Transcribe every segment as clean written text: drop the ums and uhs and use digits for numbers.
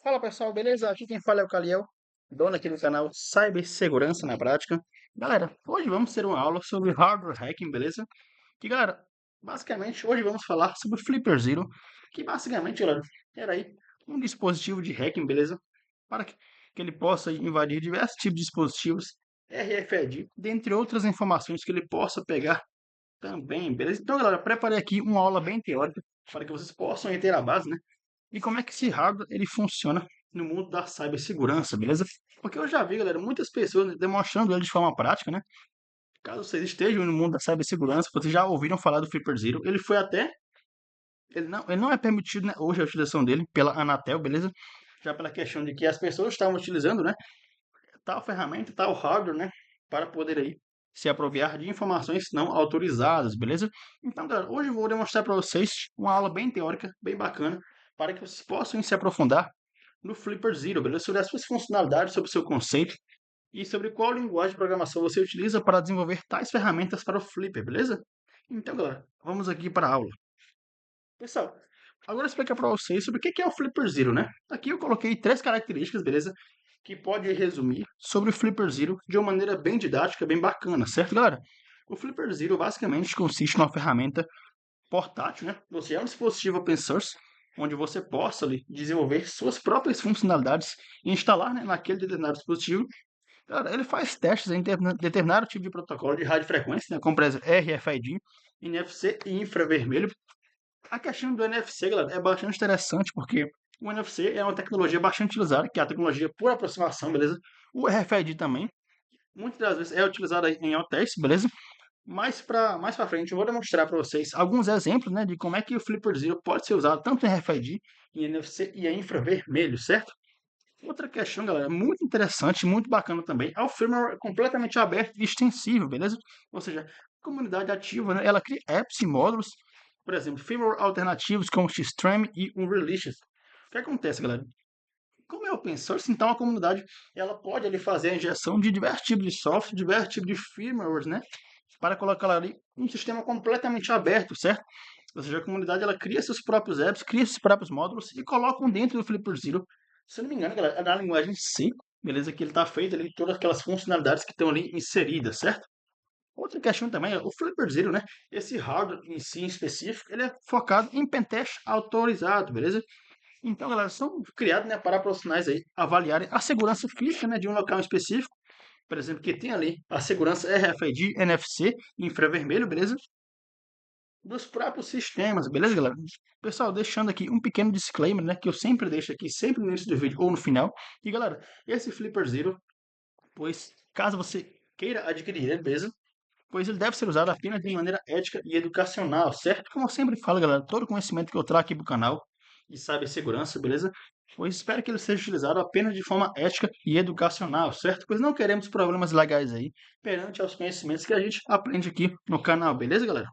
Fala pessoal, beleza? Aqui quem fala é o Caliel, dono aqui do canal Cibersegurança na Prática. Galera, hoje vamos ter uma aula sobre hardware hacking, beleza? Que galera, basicamente hoje vamos falar sobre o Flipper Zero, que basicamente, galera, era aí um dispositivo de hacking, beleza? Para que ele possa invadir diversos tipos de dispositivos RFID, dentre outras informações que ele possa pegar também, beleza? Então, galera, preparei aqui uma aula bem teórica para que vocês possam ter a base, né? E como é que esse hardware ele funciona no mundo da cibersegurança, beleza? Porque eu já vi, galera, muitas pessoas demonstrando ele de forma prática, né? Caso vocês estejam no mundo da cibersegurança, vocês já ouviram falar do Flipper Zero. Ele foi até. Ele não é permitido, né, hoje a utilização dele pela Anatel, beleza? Já pela questão de que as pessoas estavam utilizando, né? Tal ferramenta, tal hardware, né? Para poder aí se apropriar de informações não autorizadas, beleza? Então, galera, hoje eu vou demonstrar para vocês uma aula bem teórica, bem bacana, para que vocês possam se aprofundar no Flipper Zero, beleza? Sobre as suas funcionalidades, sobre o seu conceito e sobre qual linguagem de programação você utiliza para desenvolver tais ferramentas para o Flipper, beleza? Então, galera, vamos aqui para a aula. Pessoal, agora eu vou explicar para vocês sobre o que é o Flipper Zero, né? Aqui eu coloquei três características, beleza? Que pode resumir sobre o Flipper Zero de uma maneira bem didática, bem bacana, certo, galera? O Flipper Zero basicamente consiste numa ferramenta portátil, né? Você é um dispositivo open source, onde você possa ali, desenvolver suas próprias funcionalidades e instalar, né, naquele determinado dispositivo. Cara, ele faz testes em determinado tipo de protocolo de radiofrequência, né, como por exemplo RFID, NFC e infravermelho. A questão do NFC, galera, é bastante interessante porque o NFC é uma tecnologia bastante utilizada, que é a tecnologia por aproximação, beleza? O RFID também, muitas das vezes é utilizado em hotéis, beleza? Mais para frente, eu vou demonstrar para vocês alguns exemplos, né, de como é que o Flipper Zero pode ser usado tanto em RFID, em NFC e em infravermelho, certo? Outra questão, galera, muito interessante, muito bacana também, é o firmware completamente aberto e extensível, beleza? Ou seja, a comunidade ativa, né, ela cria apps e módulos, por exemplo, firmware alternativos como Xtreme e Unreleased. O que acontece, galera? Como é open source, então a comunidade ela pode ali fazer a injeção de diversos tipos de software, diversos tipos de firmwares, né? Para colocar ali um sistema completamente aberto, certo? Ou seja, a comunidade ela cria seus próprios apps, cria seus próprios módulos e colocam dentro do Flipper Zero. Se eu não me engano, galera, é na linguagem C, beleza? Que ele está feito ali, todas aquelas funcionalidades que estão ali inseridas, certo? Outra questão também é o Flipper Zero, né? Esse hardware em si, em específico, ele é focado em pentest autorizado, beleza? Então, galera, são criados, né, para profissionais aí avaliarem a segurança física, né, de um local específico, por exemplo, que tem ali a segurança RFID, NFC, infravermelho, beleza? Dos próprios sistemas, beleza, galera? Pessoal, deixando aqui um pequeno disclaimer, né, que eu sempre deixo aqui, sempre no início do vídeo ou no final. E, galera, esse Flipper Zero, pois, caso você queira adquirir ele, beleza? Pois ele deve ser usado apenas de maneira ética e educacional, certo? Como eu sempre falo, galera, todo conhecimento que eu trago aqui pro canal de cibersegurança, beleza? Pois espero que ele seja utilizado apenas de forma ética e educacional, certo? Pois não queremos problemas legais aí perante aos conhecimentos que a gente aprende aqui no canal, beleza, galera?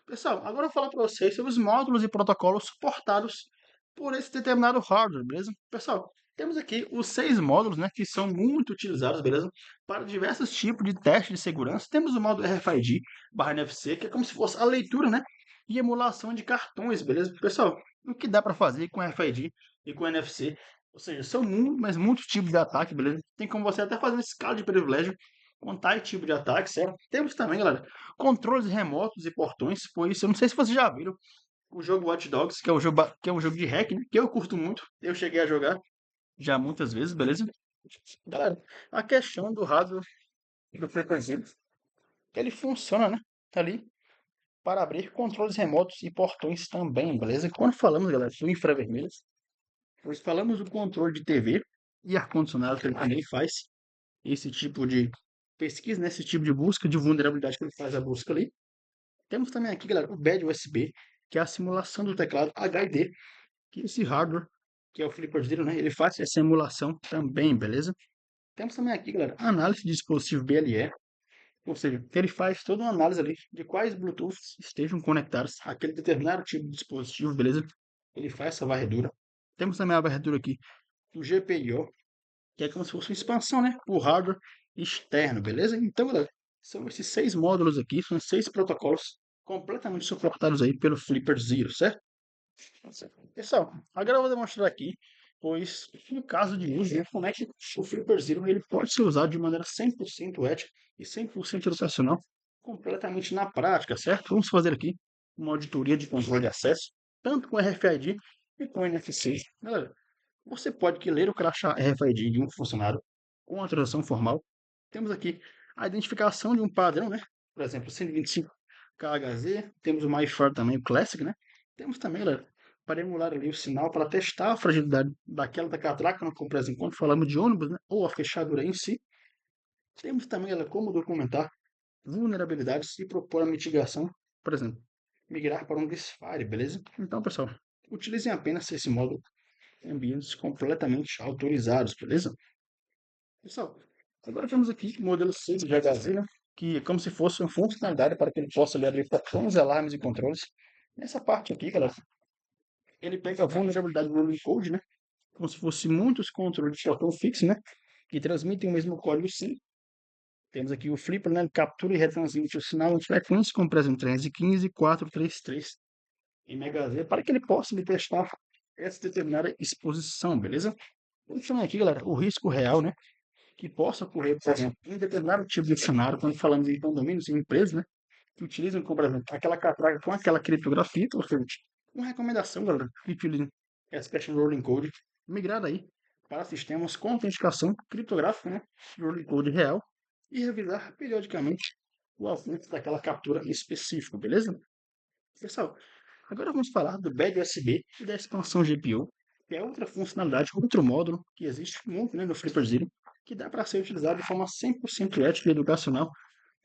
Pessoal, agora eu vou falar para vocês sobre os módulos e protocolos suportados por esse determinado hardware, beleza? Pessoal, temos aqui os 6 módulos, né, que são muito utilizados, beleza? Para diversos tipos de teste de segurança. Temos o módulo RFID NFC, que é como se fosse a leitura, né, e emulação de cartões, beleza? Pessoal, o que dá para fazer com RFID e com NFC? Ou seja, são muito, mas muitos tipos de ataque, beleza? Tem como você até fazer uma escala de privilégio com tal tipo de ataque, certo? Temos também, galera, controles remotos e portões, pois eu não sei se vocês já viram o jogo Watch Dogs, que é um jogo de hack, né? Que eu curto muito. Eu cheguei a jogar já muitas vezes, beleza? Galera, a questão do hardware do Frequency, ele funciona, né? Ali para abrir controles remotos e portões também, beleza? Quando falamos, galera, do infravermelhos, nós falamos do controle de TV e ar-condicionado que ele também faz esse tipo de pesquisa, né? Esse tipo de busca de vulnerabilidade que ele faz a busca ali. Temos também aqui, galera, o BAD USB, que é a simulação do teclado HID, que esse hardware, que é o Flipper Zero, né, ele faz essa simulação também, beleza? Temos também aqui, galera, a análise de dispositivo BLE, ou seja, ele faz toda uma análise ali de quais Bluetooth estejam conectados àquele determinado tipo de dispositivo, beleza? Ele faz essa varredura. Temos também a varredura aqui do GPIO, que é como se fosse uma expansão, né, o hardware externo, beleza? Então, galera, são esses 6 módulos aqui, são 6 protocolos completamente suportados aí pelo Flipper Zero, certo? Pessoal, agora eu vou demonstrar aqui pois no caso de uso, né, como é que o Flipper Zero ele pode ser usado de maneira 100% ética e 100% educacional, completamente na prática, certo? Vamos fazer aqui uma auditoria de controle de acesso, tanto com RFID e com NFC. Galera, você pode que ler o crachá RFID de um funcionário com autorização formal. Temos aqui a identificação de um padrão, né? Por exemplo, 125 KHZ. Temos o MyFair também, o Classic, né? Temos também, galera, para emular ali o sinal, para testar a fragilidade daquela da catraca, como por exemplo, quando falamos de ônibus, né? Ou a fechadura em si. Temos também, galera, como documentar vulnerabilidades e propor a mitigação, por exemplo, migrar para um Gisfire, beleza? Então, pessoal, utilizem apenas esse módulo em ambientes completamente autorizados, beleza? Pessoal, agora temos aqui o modelo 6 de HZ, né? Que é como se fosse uma funcionalidade para que ele possa ler ali botões, alarmes e controles. Nessa parte aqui, galera, ele pega a vulnerabilidade do rolling code, né? Como se fosse muitos controles de botão fixo, né? Que transmitem o mesmo código sim. Temos aqui o flipper, né? Ele captura e retransmite o sinal em frequência com preço 315 e 433 em MHz para que ele possa lhe testar essa determinada exposição, beleza? Vamos chamar aqui, galera, o risco real, né? Que possa ocorrer, por exemplo, em determinado tipo de cenário, quando falamos em condomínios e empresas, né? Que utilizam, como, por exemplo, aquela catraca com aquela criptografia, ou seja, uma recomendação, galera, que utilizem essa Special Rolling Code migrada aí para sistemas com autenticação criptográfica, né? Rolling Code real e revisar periodicamente o alcance daquela captura específica, beleza? Pessoal, agora vamos falar do Bad USB e da expansão GPU, que é outra funcionalidade, outro módulo que existe muito, né, no Flipper Zero, que dá para ser utilizado de forma 100% ética e educacional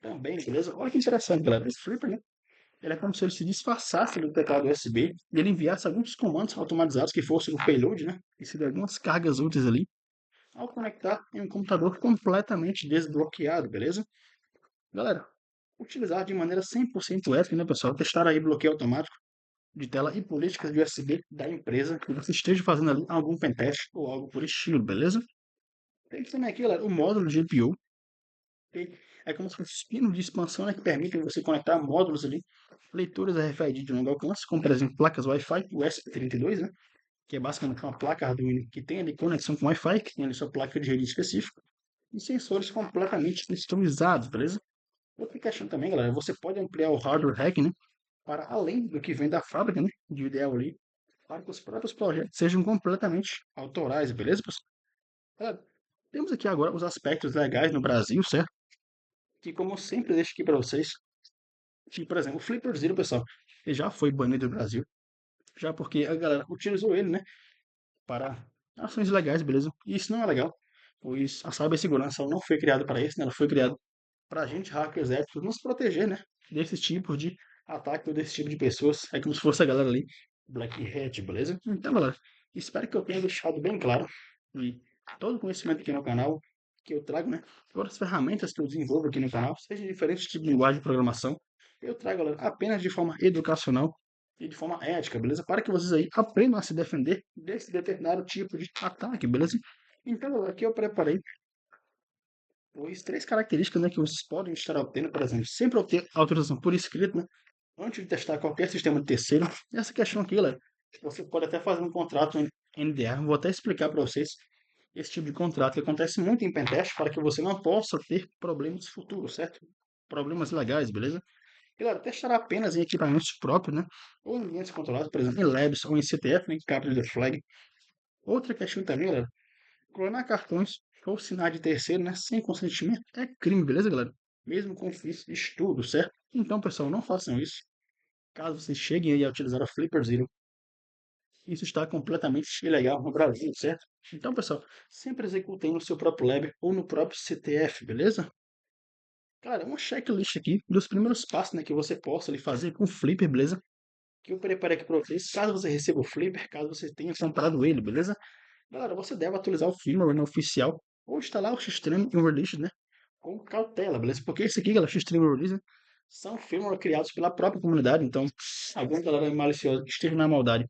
também, beleza? Olha que interessante, galera. Esse Flipper, né, ele é como se ele se disfarçasse do teclado USB e ele enviasse alguns comandos automatizados que fossem o payload, né, e se der algumas cargas úteis ali, ao conectar em um computador completamente desbloqueado, beleza? Galera, utilizar de maneira 100% ética, né, pessoal? Testar aí bloqueio automático de tela e políticas de USB da empresa que você esteja fazendo ali algum pentest ou algo por estilo, beleza? Tem também aqui, galera, o módulo de GPU, que é como se fosse um pino de expansão, né, que permite você conectar módulos ali, leituras RFID de longo alcance, como por exemplo placas Wi-Fi, o ESP32, né, que é basicamente uma placa Arduino que tem ali conexão com Wi-Fi, que tem ali sua placa de rede específica, e sensores completamente customizados, beleza? Outra questão também, galera, você pode ampliar o hardware hack, né, para além do que vem da fábrica, né, de ideal ali, para que os próprios projetos sejam completamente autorais, beleza, pessoal? Galera, temos aqui agora os aspectos legais no Brasil, certo? Que, como eu sempre deixo aqui para vocês, que, por exemplo, o Flipper Zero, pessoal, ele já foi banido do Brasil, já porque a galera utilizou ele, né, para ações legais, beleza? E isso não é legal, pois a cibersegurança ela não foi criada para isso, né? Ela foi criada para a gente, hackers éticos, nos proteger, né? Desses tipos de ataque ou desse tipo de pessoas. É como se fosse a galera ali, Black Hat, beleza? Então, galera, espero que eu tenha deixado bem claro e todo o conhecimento aqui no canal que eu trago, né? Todas as ferramentas que eu desenvolvo aqui no canal, seja de diferentes tipos de linguagem de programação, eu trago, galera, apenas de forma educacional e de forma ética, beleza? Para que vocês aí aprendam a se defender desse determinado tipo de ataque, beleza? Então, galera, aqui eu preparei pois três características, né, que vocês podem estar obtendo, por exemplo, sempre obter autorização por escrito, né, antes de testar qualquer sistema de terceiro. Essa questão aqui, galera, você pode até fazer um contrato em NDA. Vou até explicar para vocês esse tipo de contrato que acontece muito em pentest para que você não possa ter problemas futuros, certo? Problemas legais, beleza? E, galera, testar apenas em equipamentos próprios, né? Ou em ambientes controlados, por exemplo, em labs ou em CTF, né? Em Capture the Flag. Outra questão também, galera, clonar cartões ou sinais de terceiro, né, sem consentimento é crime, beleza, galera? Mesmo com fins de estudo, certo? Então, pessoal, não façam isso. Caso vocês cheguem aí a utilizar a Flipper Zero, isso está completamente ilegal no Brasil, certo? Então, pessoal, sempre executem no seu próprio lab ou no próprio CTF, beleza? Cara, uma checklist aqui dos primeiros passos, né, que você possa ali fazer com o Flipper, beleza? Que eu preparei aqui para vocês, caso você receba o Flipper, caso você tenha comprado ele, beleza? Galera, você deve atualizar o firmware no oficial ou instalar o Xtreme e o Release, né? Com cautela, beleza? Porque esse aqui, galera, Xtreme e Release, né, são firmware criados pela própria comunidade. Então, alguma galera maliciosa que esteja na maldade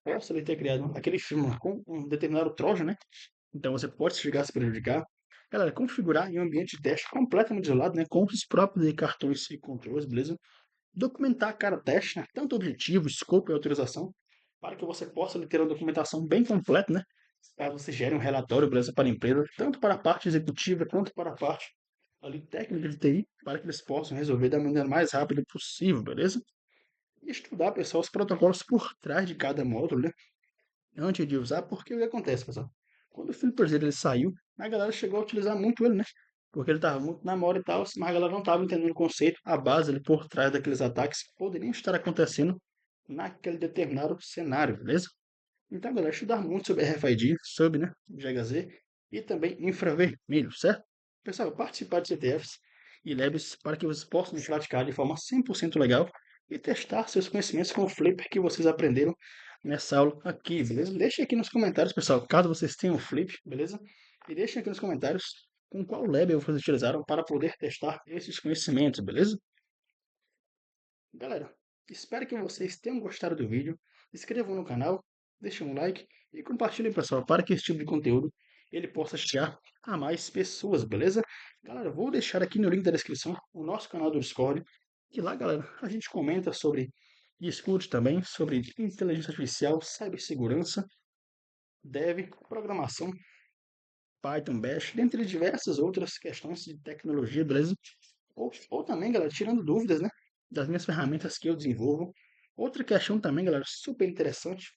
possa ele ter criado aquele firmware com um determinado trojan, né? Então, você pode chegar a se prejudicar. Galera, configurar em um ambiente de teste completamente isolado, né? Com os próprios cartões e controles, beleza? Documentar cada teste, né? Tanto objetivo, escopo e autorização, para que você possa ter uma documentação bem completa, né? caso você gere um relatório, beleza, para a empresa, tanto para a parte executiva quanto para a parte ali técnica de TI, para que eles possam resolver da maneira mais rápida possível, beleza? E estudar, pessoal, os protocolos por trás de cada módulo, né? Antes de usar, porque o que acontece, pessoal? Quando o Flipper ele saiu, a galera chegou a utilizar muito ele, né? Porque ele estava muito na moda e tal, mas a galera não estava entendendo o conceito, a base ali por trás daqueles ataques que poderiam estar acontecendo naquele determinado cenário, beleza? Então, galera, estudar muito sobre RFID, sobre, né, GHZ e também infravermelho, certo? Pessoal, participar de CTFs e labs para que vocês possam praticar de forma 100% legal e testar seus conhecimentos com o Flipper que vocês aprenderam nessa aula aqui, beleza? Deixem aqui nos comentários, pessoal, caso vocês tenham Flip, beleza? E deixem aqui nos comentários com qual lab vocês utilizaram para poder testar esses conhecimentos, beleza? Galera, espero que vocês tenham gostado do vídeo. Se inscrevam no canal, deixem um like e compartilhem, pessoal, para que esse tipo de conteúdo ele possa chegar a mais pessoas, beleza? Galera, vou deixar aqui no link da descrição o nosso canal do Discord. E lá, galera, a gente comenta sobre e discute também sobre inteligência artificial, cibersegurança, dev, programação, Python, Bash, dentre diversas outras questões de tecnologia, beleza? Ou também, galera, tirando dúvidas, né, das minhas ferramentas que eu desenvolvo. Outra questão também, galera, super interessante.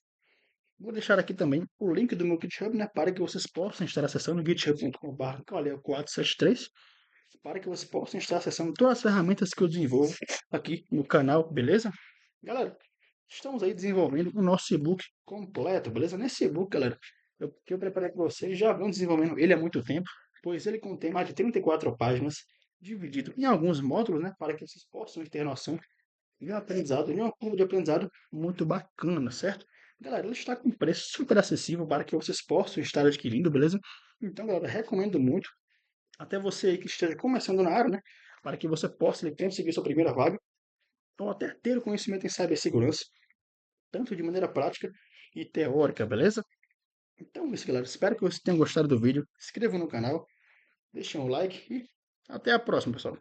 Vou deixar aqui também o link do meu GitHub, né, para que vocês possam estar acessando github.com/473, para que vocês possam estar acessando todas as ferramentas que eu desenvolvo aqui no canal, beleza? Galera, estamos aí desenvolvendo o nosso e-book completo, beleza? Nesse e-book, galera, que eu preparei para vocês, já vão desenvolvendo ele há muito tempo, pois ele contém mais de 34 páginas, dividido em alguns módulos, né, para que vocês possam ter noção de um aprendizado, de uma curva de aprendizado muito bacana, certo? Galera, ele está com preço super acessível para que vocês possam estar adquirindo, beleza? Então, galera, recomendo muito, até você aí que esteja começando na área, né, para que você possa conseguir sua primeira vaga, ou até ter o conhecimento em cibersegurança, tanto de maneira prática e teórica, beleza? Então é isso, galera. Espero que vocês tenham gostado do vídeo. Se inscrevam no canal, deixem um like e até a próxima, pessoal.